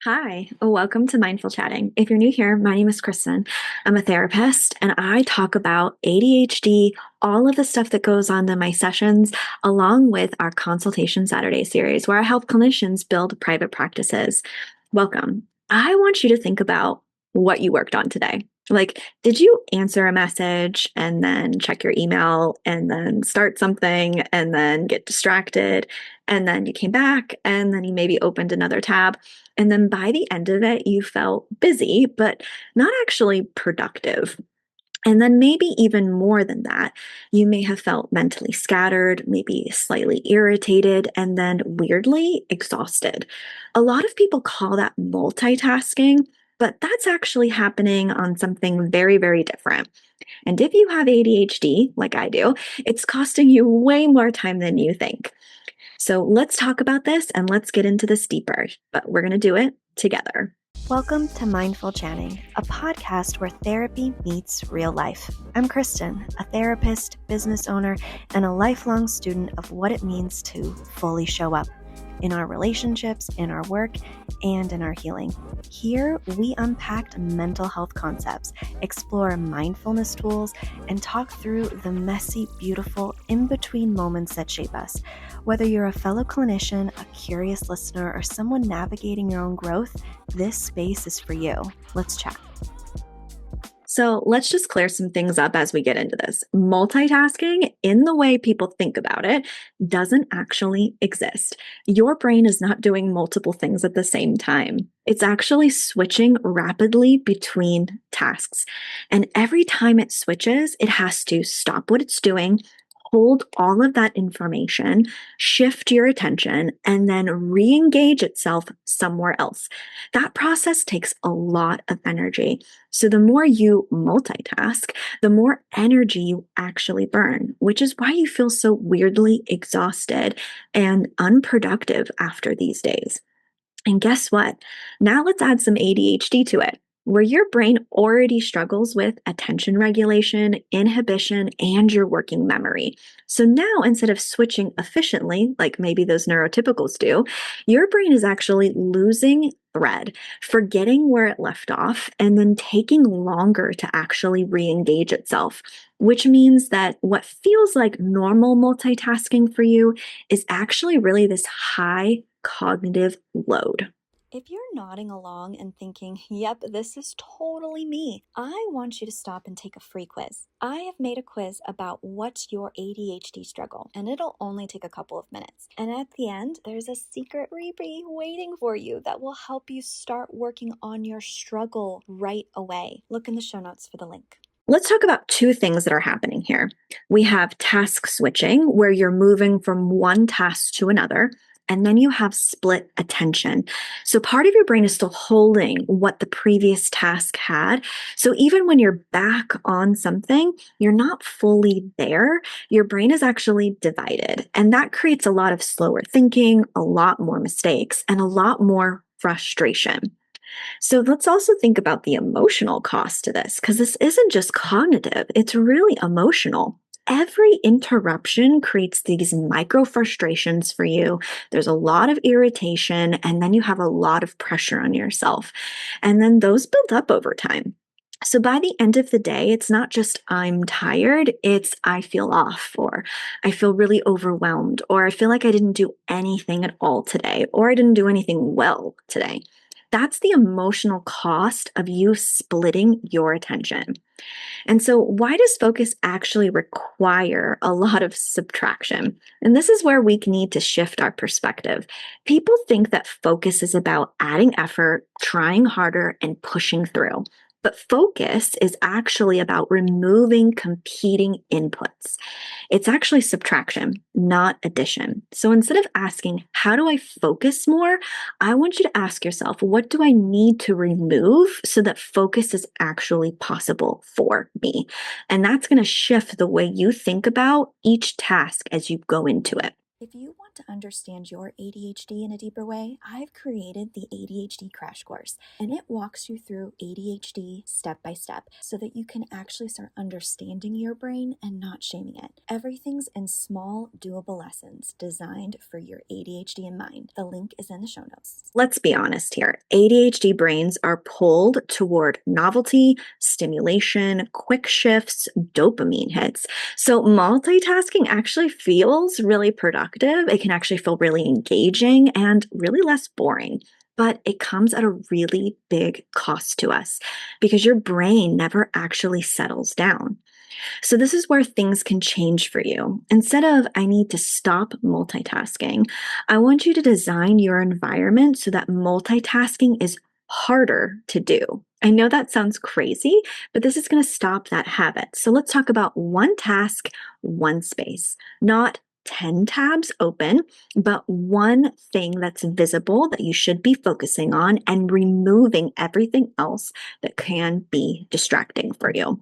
Hi, welcome to Mindful Chatting. If you're new here, my name is Kristen. I'm a therapist and I talk about ADHD, all of the stuff that goes on in my sessions, along with our Consultation Saturday series, where I help clinicians build private practices. Welcome. I want you to think about what you worked on today. Like, did you answer a message and then check your email and then start something and then get distracted? And then you came back and then you maybe opened another tab. And then by the end of it, you felt busy, but not actually productive. And then maybe even more than that, you may have felt mentally scattered, maybe slightly irritated, and then weirdly exhausted. A lot of people call that multitasking, but that's actually happening on something very, very different. And if you have ADHD, like I do, it's costing you way more time than you think. So let's talk about this and let's get into this deeper, but we're going to do it together. Welcome to Mindful Chatting, a podcast where therapy meets real life. I'm Kristen, a therapist, business owner, and a lifelong student of what it means to fully show up in our relationships, in our work, and in our healing. Here, we unpack mental health concepts, explore mindfulness tools, and talk through the messy, beautiful, in-between moments that shape us. Whether you're a fellow clinician, a curious listener, or someone navigating your own growth, this space is for you. Let's chat. So let's just clear some things up as we get into this. Multitasking, in the way people think about it, doesn't actually exist. Your brain is not doing multiple things at the same time. It's actually switching rapidly between tasks. And every time it switches, it has to stop what it's doing, hold all of that information, shift your attention, and then re engage itself somewhere else. That process takes a lot of energy. So, the more you multitask, the more energy you actually burn, which is why you feel so weirdly exhausted and unproductive after these days. And guess what? Now let's add some ADHD to it, where your brain already struggles with attention regulation, inhibition, and your working memory. So now instead of switching efficiently, like maybe those neurotypicals do, your brain is actually losing thread, forgetting where it left off, and then taking longer to actually re engage itself. Which means that what feels like normal multitasking for you is actually really this high cognitive load. If you're nodding along and thinking, yep, this is totally me, I want you to stop and take a free quiz. I have made a quiz about what's your ADHD struggle, and it'll only take a couple of minutes. And at the end, there's a secret freebie waiting for you that will help you start working on your struggle right away. Look in the show notes for the link. Let's talk about two things that are happening here. We have task switching, where you're moving from one task to another. And then you have split attention. So part of your brain is still holding what the previous task had. So even when you're back on something, you're not fully there. Your brain is actually divided. And that creates a lot of slower thinking, a lot more mistakes, and a lot more frustration. So let's also think about the emotional cost to this, because this isn't just cognitive, it's really emotional. Every interruption creates these micro frustrations for you. There's a lot of irritation, and then you have a lot of pressure on yourself. And then those build up over time. So by the end of the day, it's not just I'm tired, it's I feel off, or I feel really overwhelmed, or I feel like I didn't do anything at all today, or I didn't do anything well today. That's the emotional cost of you splitting your attention. And so, why does focus actually require a lot of subtraction? And this is where we need to shift our perspective. People think that focus is about adding effort, trying harder, and pushing through. But focus is actually about removing competing inputs. It's actually subtraction, not addition. So instead of asking, how do I focus more? I want you to ask yourself, what do I need to remove so that focus is actually possible for me? And that's going to shift the way you think about each task as you go into it. If you want to understand your ADHD in a deeper way, I've created the ADHD Crash Course, and it walks you through ADHD step by step so that you can actually start understanding your brain and not shaming it. Everything's in small, doable lessons designed for your ADHD in mind. The link is in the show notes. Let's be honest here. ADHD brains are pulled toward novelty, stimulation, quick shifts, dopamine hits. So multitasking actually feels really productive. It can actually feel really engaging and really less boring. But it comes at a really big cost to us because your brain never actually settles down. So, this is where things can change for you. Instead of, I need to stop multitasking, I want you to design your environment so that multitasking is harder to do. I know that sounds crazy, but this is going to stop that habit. So, let's talk about one task, one space, not 10 tabs open, but one thing that's visible that you should be focusing on and removing everything else that can be distracting for you.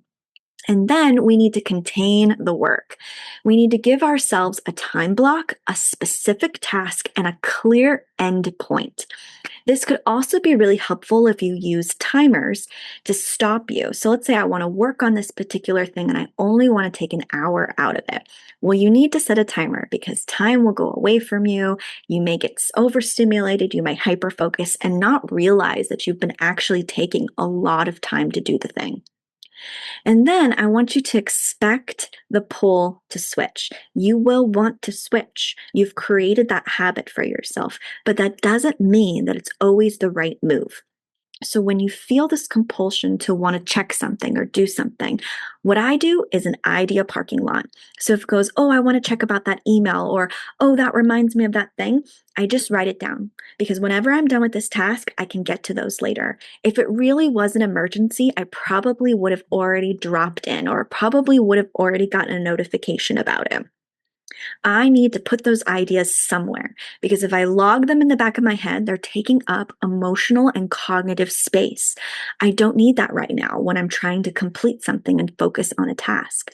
And then we need to contain the work. We need to give ourselves a time block, a specific task, and a clear end point. This could also be really helpful if you use timers to stop you. So let's say I want to work on this particular thing and I only want to take an hour out of it. Well, you need to set a timer because time will go away from you. You may get overstimulated, you might hyperfocus and not realize that you've been actually taking a lot of time to do the thing. And then I want you to expect the pull to switch. You will want to switch. You've created that habit for yourself, but that doesn't mean that it's always the right move. So when you feel this compulsion to want to check something or do something, what I do is an idea parking lot. So if it goes, oh, I want to check about that email, or oh, that reminds me of that thing, I just write it down because whenever I'm done with this task, I can get to those later. If it really was an emergency, I probably would have already dropped in or probably would have already gotten a notification about it. I need to put those ideas somewhere because if I log them in the back of my head, they're taking up emotional and cognitive space. I don't need that right now when I'm trying to complete something and focus on a task.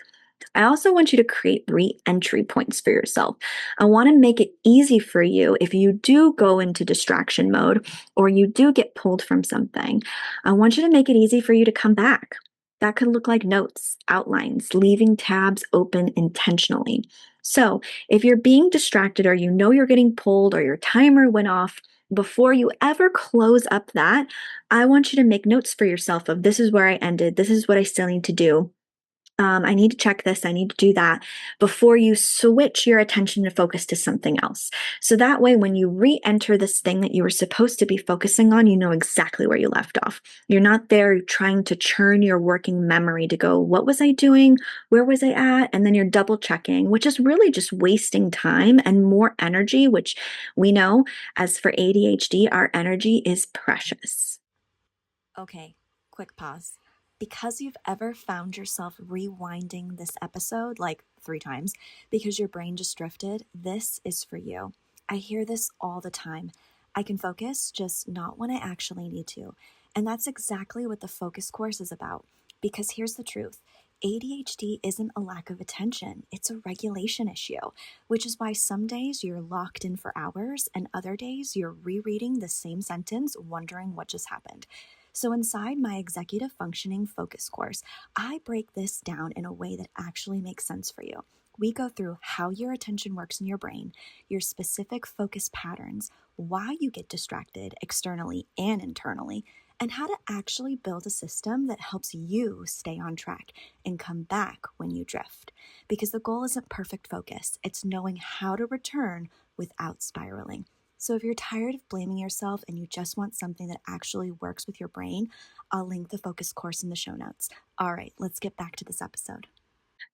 I also want you to create re-entry points for yourself. I want to make it easy for you if you do go into distraction mode or you do get pulled from something. I want you to make it easy for you to come back. That could look like notes, outlines, leaving tabs open intentionally. So, if you're being distracted or you know you're getting pulled or your timer went off, before you ever close up that, I want you to make notes for yourself of this is where I ended, this is what I still need to do. I need to check this, I need to do that before you switch your attention to focus to something else. So that way, when you re enter this thing that you were supposed to be focusing on, you know exactly where you left off. You're not there trying to churn your working memory to go, what was I doing? Where was I at? And then you're double checking, which is really just wasting time and more energy, which we know as for ADHD, our energy is precious. Okay, quick pause. Because you've ever found yourself rewinding this episode like 3 times because your brain just drifted, this is for you. I hear this all the time. I can focus, just not when I actually need to. And that's exactly what the focus course is about. Because here's the truth. ADHD isn't a lack of attention, it's a regulation issue, which is why some days you're locked in for hours and other days you're rereading the same sentence, wondering what just happened. So, inside my executive functioning focus course, I break this down in a way that actually makes sense for you. We go through how your attention works in your brain, your specific focus patterns, why you get distracted externally and internally, and how to actually build a system that helps you stay on track and come back when you drift. Because the goal isn't perfect focus, it's knowing how to return without spiraling. So if you're tired of blaming yourself and you just want something that actually works with your brain, I'll link the focus course in the show notes. All right, let's get back to this episode.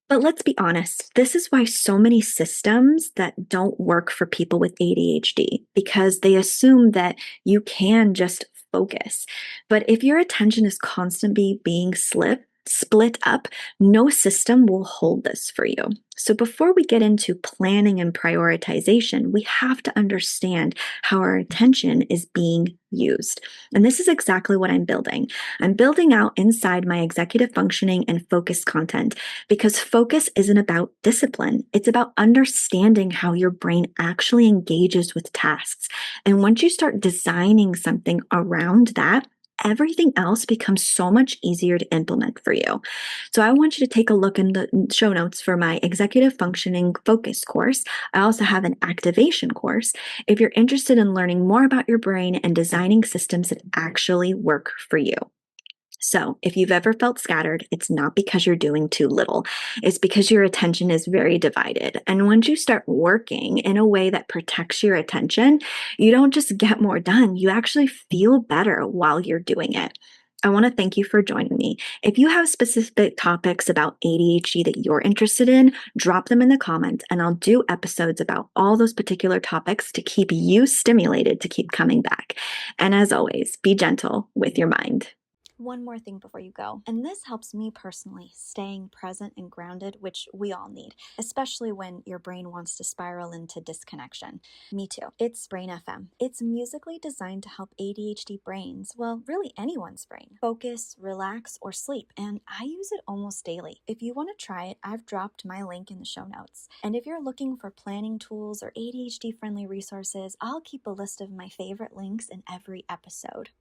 But let's be honest, this is why so many systems that don't work for people with ADHD, because they assume that you can just focus. But if your attention is constantly being split up, no system will hold this for you. So before we get into planning and prioritization, we have to understand how our attention is being used. And this is exactly what I'm building. I'm building out inside my executive functioning and focus content because focus isn't about discipline. It's about understanding how your brain actually engages with tasks. And once you start designing something around that, everything else becomes so much easier to implement for you. So I want you to take a look in the show notes for my executive functioning focus course. I also have an activation course if you're interested in learning more about your brain and designing systems that actually work for you. So, if you've ever felt scattered, it's not because you're doing too little. It's because your attention is very divided. And once you start working in a way that protects your attention, you don't just get more done, you actually feel better while you're doing it. I want to thank you for joining me. If you have specific topics about ADHD that you're interested in, drop them in the comments and I'll do episodes about all those particular topics to keep you stimulated to keep coming back. And as always, be gentle with your mind. One more thing before you go, and this helps me personally staying present and grounded, which we all need, especially when your brain wants to spiral into disconnection. Me too. It's Brain FM. It's musically designed to help ADHD brains, well, really anyone's brain, focus, relax, or sleep, and I use it almost daily. If you want to try it, I've dropped my link in the show notes. And if you're looking for planning tools or ADHD-friendly resources, I'll keep a list of my favorite links in every episode.